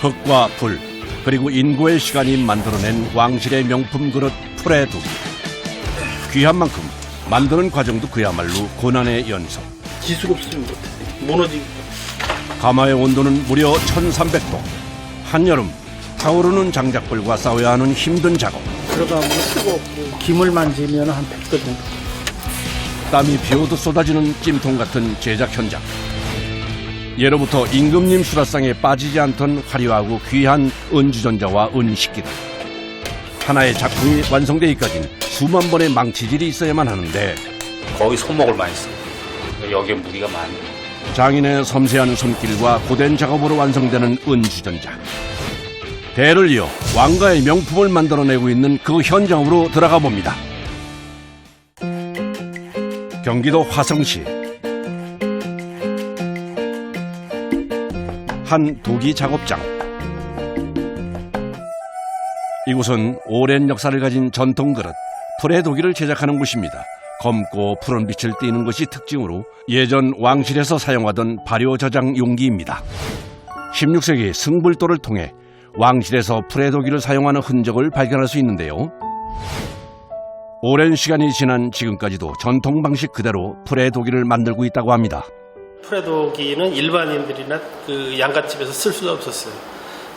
흙과 불 그리고 인고의 시간이 만들어낸 왕실의 명품 그릇 프레도기. 귀한 만큼 만드는 과정도 그야말로 고난의 연속. 기술 없으면 못해. 무너지기. 가마의 온도는 무려 1300도. 한여름 타오르는 장작불과 싸워야 하는 힘든 작업. 들어가면 뜨겁고 김을 만지면 한 100도 정도. 땀이 비오듯 쏟아지는 찜통 같은 제작 현장. 예로부터 임금님 수라상에 빠지지 않던 화려하고 귀한 은주전자와 은식기들. 하나의 작품이 완성되기까지는 수만 번의 망치질이 있어야만 하는데 거의 손목을 많이 써요. 여기에 무기가 많이. 장인의 섬세한 손길과 고된 작업으로 완성되는 은주전자. 대를 이어 왕가의 명품을 만들어내고 있는 그 현장으로 들어가 봅니다. 경기도 화성시 한 도기 작업장. 이곳은 오랜 역사를 가진 전통 그릇 프레도기를 제작하는 곳입니다. 검고 푸른 빛을 띠는 것이 특징으로 예전 왕실에서 사용하던 발효 저장 용기입니다. 16세기 승불도를 통해 왕실에서 프레도기를 사용하는 흔적을 발견할 수 있는데요. 오랜 시간이 지난 지금까지도 전통 방식 그대로 프레도기를 만들고 있다고 합니다. 프레도기는 일반인들이나 그 양갓집에서 쓸 수가 없었어요.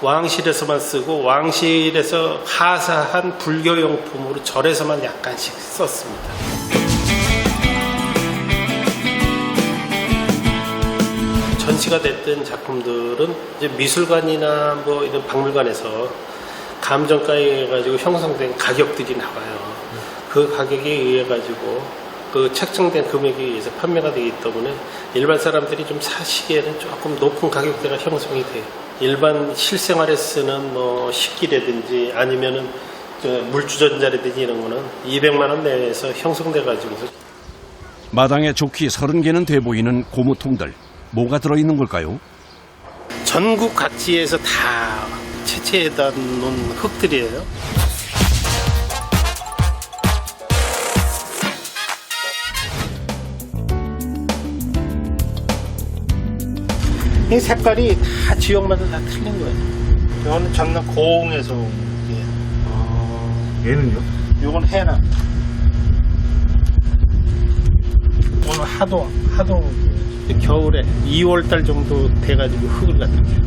왕실에서만 쓰고 왕실에서 하사한 불교용품으로 절에서만 약간씩 썼습니다. 전시가 됐던 작품들은 이제 미술관이나 뭐 이런 박물관에서 감정가에 가지고 형성된 가격들이 나와요. 그 가격에 의해 가지고 그 책정된 금액에 의해서 판매가 되기 때문에 일반 사람들이 좀 사시기에는 조금 높은 가격대가 형성이 돼요. 일반 실생활에 쓰는 뭐 식기라든지 아니면은 물주전자라든지 이런 거는 200만 원 내에서 형성돼 가지고서. 마당에 좋기 30개는 돼 보이는 고무통들. 뭐가 들어있는 걸까요? 전국 각지에서 다 채취해다 놓은 흙들이에요. 이 색깔이 다 지역마다 다 틀린 거예요. 이거는 전남 고흥에서 온 거예요. 얘는요? 이건 해남. 오늘 하도 겨울에 2월달 정도 돼가지고 흙을 갖다 켜요.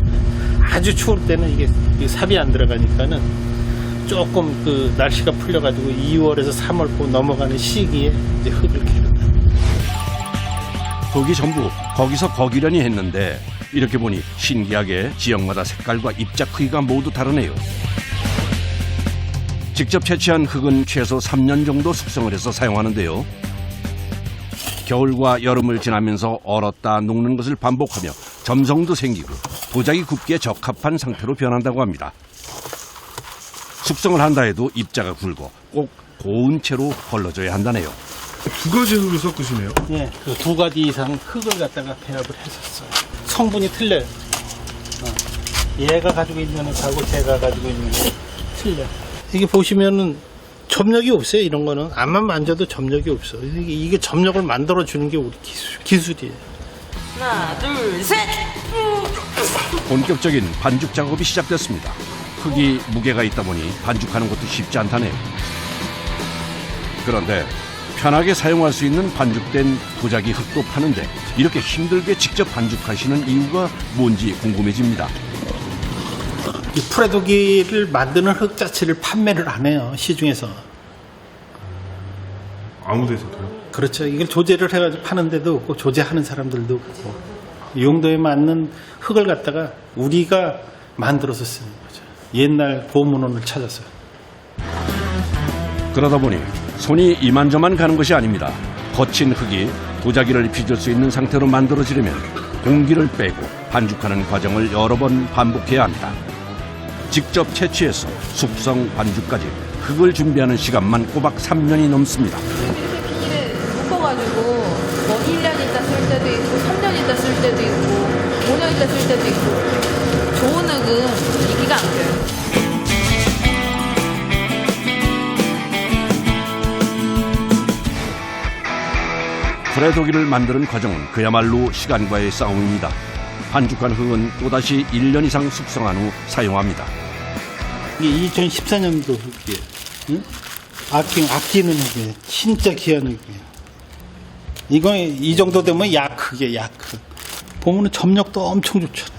아주 추울 때는 이게 삽이 안 들어가니까는 조금 그 날씨가 풀려가지고 2월에서 3월 넘어가는 시기에 이제 흙을 켜요. 거기 전부 거기서 거기려니 했는데 이렇게 보니 신기하게 지역마다 색깔과 입자 크기가 모두 다르네요. 직접 채취한 흙은 최소 3년 정도 숙성을 해서 사용하는데요. 겨울과 여름을 지나면서 얼었다 녹는 것을 반복하며 점성도 생기고 도자기 굽기에 적합한 상태로 변한다고 합니다. 숙성을 한다 해도 입자가 굵고 꼭 고운 채로 걸러져야 한다네요. 두 가지 흙을 섞으시네요. 예, 그 두 가지 이상 흙을 갖다가 배합을 했었어요. 성분이 틀려요. 얘가 가지고 있는 흙하고 제가 가지고 있는 흙 틀려. 이게 보시면은 점력이 없어요. 이런 거는 앞만 만져도 점력이 없어. 이게 점력을 만들어 주는 게 우리 기술이에요. 하나, 둘, 셋! 본격적인 반죽 작업이 시작됐습니다. 흙이 무게가 있다 보니 반죽하는 것도 쉽지 않다네요. 그런데 편하게 사용할 수 있는 반죽된 도자기 흙도 파는데 이렇게 힘들게 직접 반죽하시는 이유가 뭔지 궁금해집니다. 이 프레도기를 만드는 흙 자체를 판매를 안 해요. 시중에서. 아무 데서도요? 그렇죠. 이걸 조제를 해가지고 파는 데도 없고 조제하는 사람들도 없고 용도에 맞는 흙을 갖다가 우리가 만들어서 쓰는 거죠. 옛날 고문원을 찾아서. 그러다 보니 손이 이만저만 가는 것이 아닙니다. 거친 흙이 도자기를 빚을 수 있는 상태로 만들어지려면 공기를 빼고 반죽하는 과정을 여러 번 반복해야 합니다. 직접 채취해서 숙성 반죽까지 흙을 준비하는 시간만 꼬박 3년이 넘습니다. 이게 묶어가지고 뭐 1년 있다 쓸 때도 있고 3년 있다 쓸 때도 있고 5년 있다 쓸 때도 있고 좋은 흙은 이기가 안 돼요. 프레도기를 만드는 과정은 그야말로 시간과의 싸움입니다. 반죽한 흙은 또다시 1년 이상 숙성한 후 사용합니다. 이게 2014년도 흙이에요. 응? 아끼는 흙이에요. 진짜 귀한 흙이에요. 이거 이 정도 되면 약흙이에요, 약흙. 보면은 점력도 엄청 좋잖아요.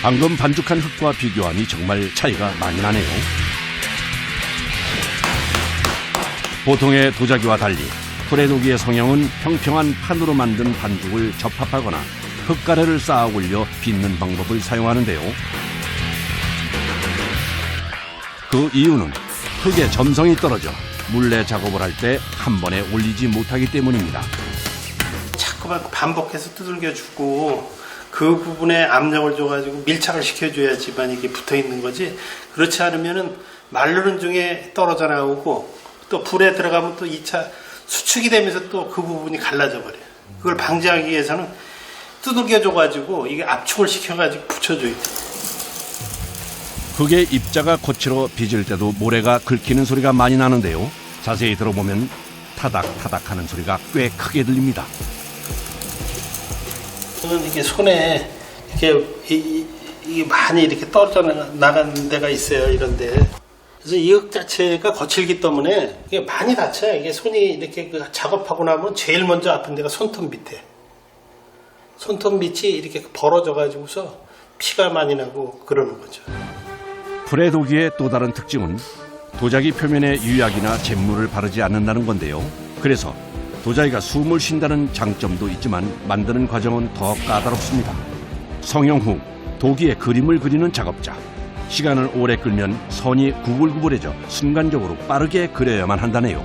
방금 반죽한 흙과 비교하니 정말 차이가 많이 나네요. 보통의 도자기와 달리 프레도기의 성형은 평평한 판으로 만든 반죽을 접합하거나 흙가래를 쌓아 올려 빚는 방법을 사용하는데요. 그 이유는 흙의 점성이 떨어져 물레 작업을 할 때 한 번에 올리지 못하기 때문입니다. 자꾸만 반복해서 두들겨주고 그 부분에 압력을 줘가지고 밀착을 시켜줘야지만 이게 붙어있는 거지, 그렇지 않으면은 마르는 중에 떨어져 나오고 또 불에 들어가면 또 2차 수축이 되면서 또 그 부분이 갈라져 버려요. 그걸 방지하기 위해서는 두들겨줘가지고 이게 압축을 시켜가지고 붙여줘야 돼요. 흙의 입자가 거칠어 빚을 때도 모래가 긁히는 소리가 많이 나는데요. 자세히 들어보면 타닥타닥 하는 소리가 꽤 크게 들립니다. 저는 이게 손에 이게 많이 이렇게 떨어져 나간 데가 있어요, 이런데. 그래서 이 흙 자체가 거칠기 때문에 이게 많이 다쳐요. 이게 손이 이렇게 그 작업하고 나면 제일 먼저 아픈 데가 손톱 밑에. 손톱 밑이 이렇게 벌어져가지고서 피가 많이 나고 그러는 거죠. 프레도기의 또 다른 특징은 도자기 표면에 유약이나 잿물을 바르지 않는다는 건데요. 그래서 도자기가 숨을 쉰다는 장점도 있지만 만드는 과정은 더 까다롭습니다. 성형 후 도기에 그림을 그리는 작업자. 시간을 오래 끌면 선이 구불구불해져 순간적으로 빠르게 그려야만 한다네요.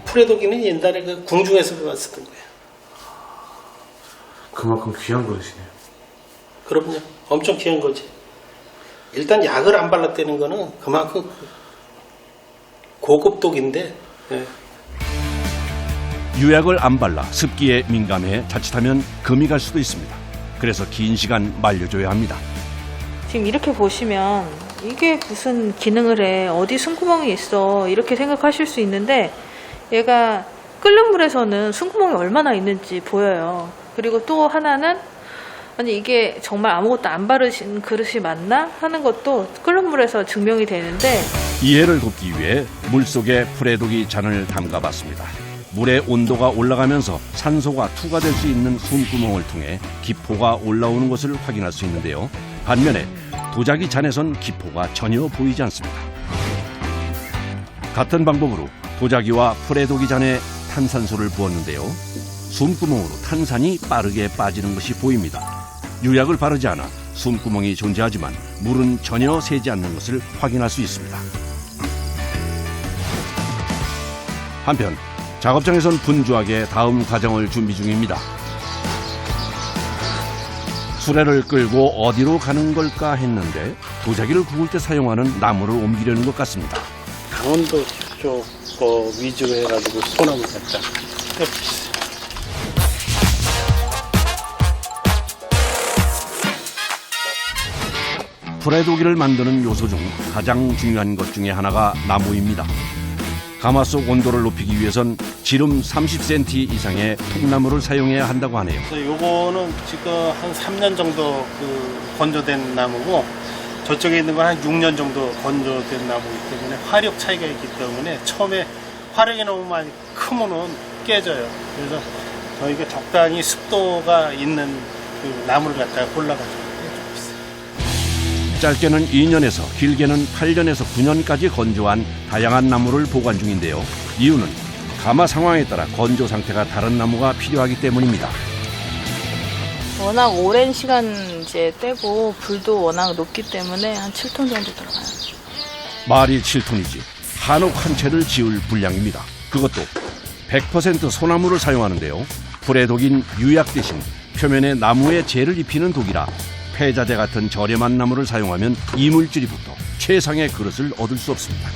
프레도기는 옛날에 그 궁중에서 쓰던 거예요. 그만큼 귀한 거시네요. 그럼요. 엄청 귀한 거지. 일단 약을 안 발랐다는 거는 그만큼 고급 독인데, 예. 유약을 안 발라 습기에 민감해 자칫하면 금이 갈 수도 있습니다. 그래서 긴 시간 말려줘야 합니다. 지금 이렇게 보시면 이게 무슨 기능을 해, 어디 숨구멍이 있어, 이렇게 생각하실 수 있는데 얘가 끓는 물에서는 숨구멍이 얼마나 있는지 보여요. 그리고 또 하나는 아니 이게 정말 아무것도 안 바르신 그릇이 맞나 하는 것도 끓는 물에서 증명이 되는데, 이해를 돕기 위해 물속에 프레도기 잔을 담가봤습니다. 물의 온도가 올라가면서 산소가 투과될 수 있는 숨구멍을 통해 기포가 올라오는 것을 확인할 수 있는데요. 반면에 도자기 잔에선 기포가 전혀 보이지 않습니다. 같은 방법으로 도자기와 프레도기 잔에 탄산소를 부었는데요. 숨구멍으로 탄산이 빠르게 빠지는 것이 보입니다. 유약을 바르지 않아 숨구멍이 존재하지만 물은 전혀 새지 않는 것을 확인할 수 있습니다. 한편 작업장에선 분주하게 다음 과정을 준비 중입니다. 수레를 끌고 어디로 가는 걸까 했는데 도자기를 구울 때 사용하는 나무를 옮기려는 것 같습니다. 강원도 쪽 위주로 해가지고 소나무 갖다 떼붙였어요. 프레도기를 만드는 요소 중 가장 중요한 것 중에 하나가 나무입니다. 가마 속 온도를 높이기 위해선 지름 30cm 이상의 통나무를 사용해야 한다고 하네요. 요거는 지금 한 3년 정도 건조된 나무고, 저쪽에 있는 건 한 6년 정도 건조된 나무이기 때문에 화력 차이가 있기 때문에 처음에 화력이 너무 많이 크면은 깨져요. 그래서 저희가 적당히 습도가 있는 그 나무를 갖다가 골라가지고 해주고 있어요. 짧게는 2년에서 길게는 8년에서 9년까지 건조한 다양한 나무를 보관 중인데요. 이유는 가마 상황에 따라 건조 상태가 다른 나무가 필요하기 때문입니다. 워낙 오랜 시간 이제 떼고 불도 워낙 높기 때문에 한 7톤 정도 들어가요. 말이 7톤이지 한옥 한 채를 지을 분량입니다. 그것도 100% 소나무를 사용하는데요. 프레독인 유약 대신 표면에 나무에 재를 입히는 독이라 폐자재 같은 저렴한 나무를 사용하면 이물질이 붙어 최상의 그릇을 얻을 수 없습니다.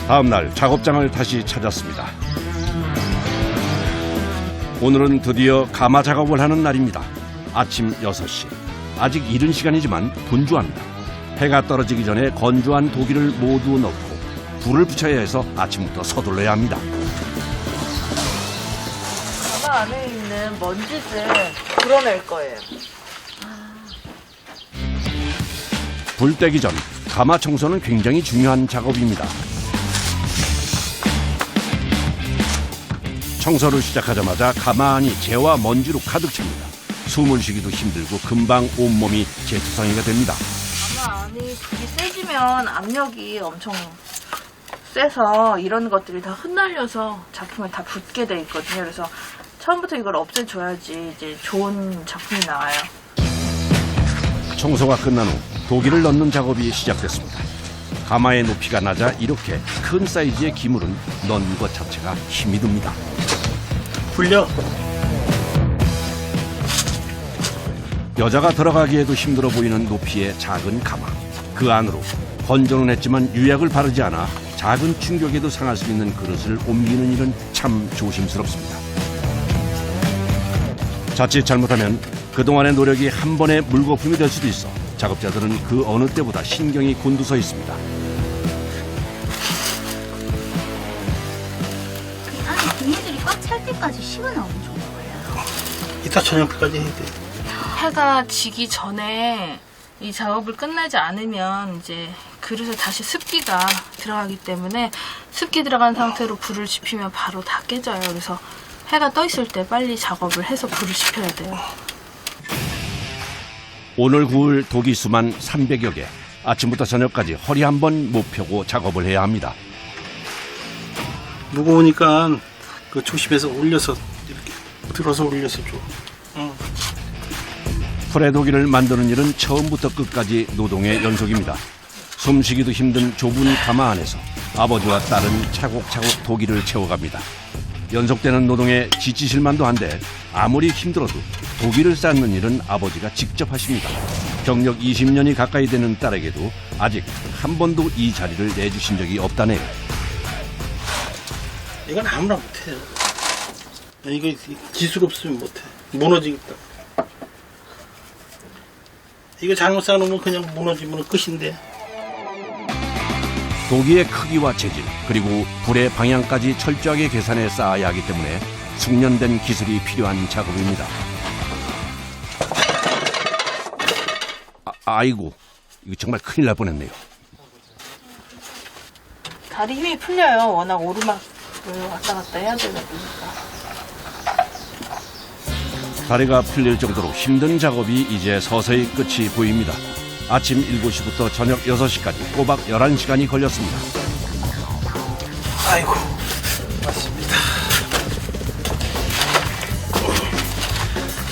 다음 날 작업장을 다시 찾았습니다. 오늘은 드디어 가마 작업을 하는 날입니다. 아침 6시. 아직 이른 시간이지만 분주합니다. 해가 떨어지기 전에 건조한 도기를 모두 넣고 불을 붙여야 해서 아침부터 서둘러야 합니다. 가마 안에 있는 있는 먼지를 불어낼 거예요. 불 떼기 전 가마 청소는 굉장히 중요한 작업입니다. 청소를 시작하자마자 가마 안이 재와 먼지로 가득 찹니다. 숨을 쉬기도 힘들고 금방 온몸이 재투성이가 됩니다. 가마 안이 불이 세지면 압력이 엄청 세서 이런 것들이 다 흩날려서 작품에 다 붙게 돼 있거든요. 그래서 처음부터 이걸 없애줘야지 이제 좋은 작품이 나와요. 청소가 끝난 후 도기를 넣는 작업이 시작됐습니다. 가마의 높이가 낮아 이렇게 큰 사이즈의 기물은 넣는 것 자체가 힘이 듭니다. 불려. 여자가 들어가기에도 힘들어 보이는 높이의 작은 가마. 그 안으로 건조는 했지만 유약을 바르지 않아 작은 충격에도 상할 수 있는 그릇을 옮기는 일은 참 조심스럽습니다. 자칫 잘못하면 그동안의 노력이 한 번의 물거품이 될 수도 있어 작업자들은 그 어느 때보다 신경이 곤두서 있습니다. 안에 비닐들이 꽉 찰 때까지 식어나오면 좋은 거예요. 이따 저녁까지 해야 돼. 해가 지기 전에 이 작업을 끝내지 않으면 이제 그릇에 다시 습기가 들어가기 때문에 습기 들어간 상태로 불을 지피면 바로 다 깨져요. 그래서 해가 떠 있을 때 빨리 작업을 해서 불을 지펴야 돼요. 오늘 구울 도기 수만 300여 개. 아침부터 저녁까지 허리 한 번 못 펴고 작업을 해야 합니다. 무거우니까 그 조심해서 올려서 이렇게 들어서 올려서 줘. 풀의 도기를 만드는 일은 처음부터 끝까지 노동의 연속입니다. 숨쉬기도 힘든 좁은 가마 안에서 아버지와 딸은 차곡차곡 도기를 채워갑니다. 연속되는 노동에 지치실 만도 한데 아무리 힘들어도 도기를 쌓는 일은 아버지가 직접 하십니다. 경력 20년이 가까이 되는 딸에게도 아직 한 번도 이 자리를 내주신 적이 없다네요. 이건 아무나 못해요. 이거 기술 없으면 못해. 무너지겠다. 이거 잘못 쌓아놓으면 그냥 무너지면 끝인데. 도기의 크기와 재질 그리고 불의 방향까지 철저하게 계산해 쌓아야 하기 때문에 숙련된 기술이 필요한 작업입니다. 아이고, 이거 정말 큰일 날 뻔했네요. 다리 힘이 풀려요. 워낙 오르막을 왔다 갔다 해야 되다 보니까. 다리가 풀릴 정도로 힘든 작업이 이제 서서히 끝이 보입니다. 아침 7시부터 저녁 6시까지 꼬박 11시간이 걸렸습니다. 아이고, 맞습니다.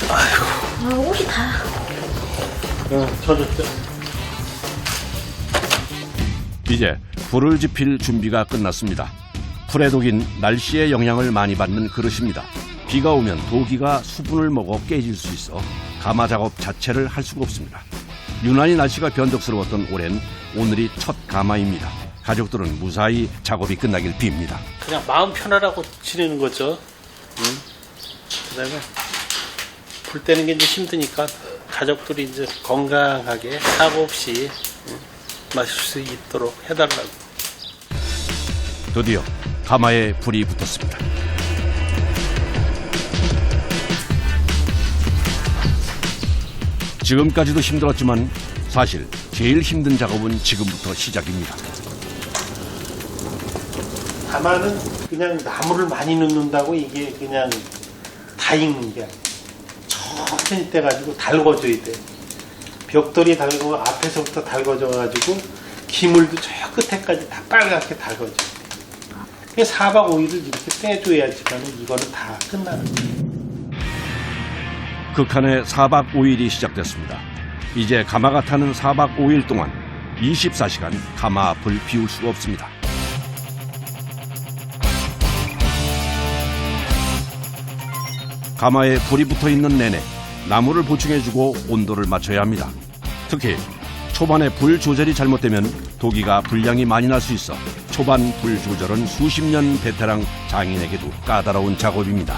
아이고. 아, 옷이 다. 젖었죠. 이제 불을 지필 준비가 끝났습니다. 풀의 독인 날씨의 영향을 많이 받는 그릇입니다. 비가 오면 도기가 수분을 먹어 깨질 수 있어 가마 작업 자체를 할 수가 없습니다. 유난히 날씨가 변덕스러웠던 올해는 오늘이 첫 가마입니다. 가족들은 무사히 작업이 끝나길 빕니다. 그냥 마음 편하라고 지내는 거죠. 그다음에 불 때는 게 이제 힘드니까 가족들이 이제 건강하게 사고 없이 마실 수 있도록 해달라고. 드디어 가마에 불이 붙었습니다. 지금까지도 힘들었지만 사실 제일 힘든 작업은 지금부터 시작입니다. 가마는 그냥 나무를 많이 넣는다고 이게 그냥 다 익는 게 아니야. 천천히 떼가지고 달궈줘야 돼. 벽돌이 달고 앞에서부터 달궈져가지고 기물도 저 끝에까지 다 빨갛게 달궈져. 4박 5일을 이렇게 떼줘야지만 이거는 다 끝나는 거야. 극한의 4박 5일이 시작됐습니다. 이제 가마가 타는 4박 5일 동안 24시간 가마 앞을 비울 수가 없습니다. 가마에 불이 붙어있는 내내 나무를 보충해주고 온도를 맞춰야 합니다. 특히 초반에 불 조절이 잘못되면 도기가 불량이 많이 날 수 있어 초반 불 조절은 수십 년 베테랑 장인에게도 까다로운 작업입니다.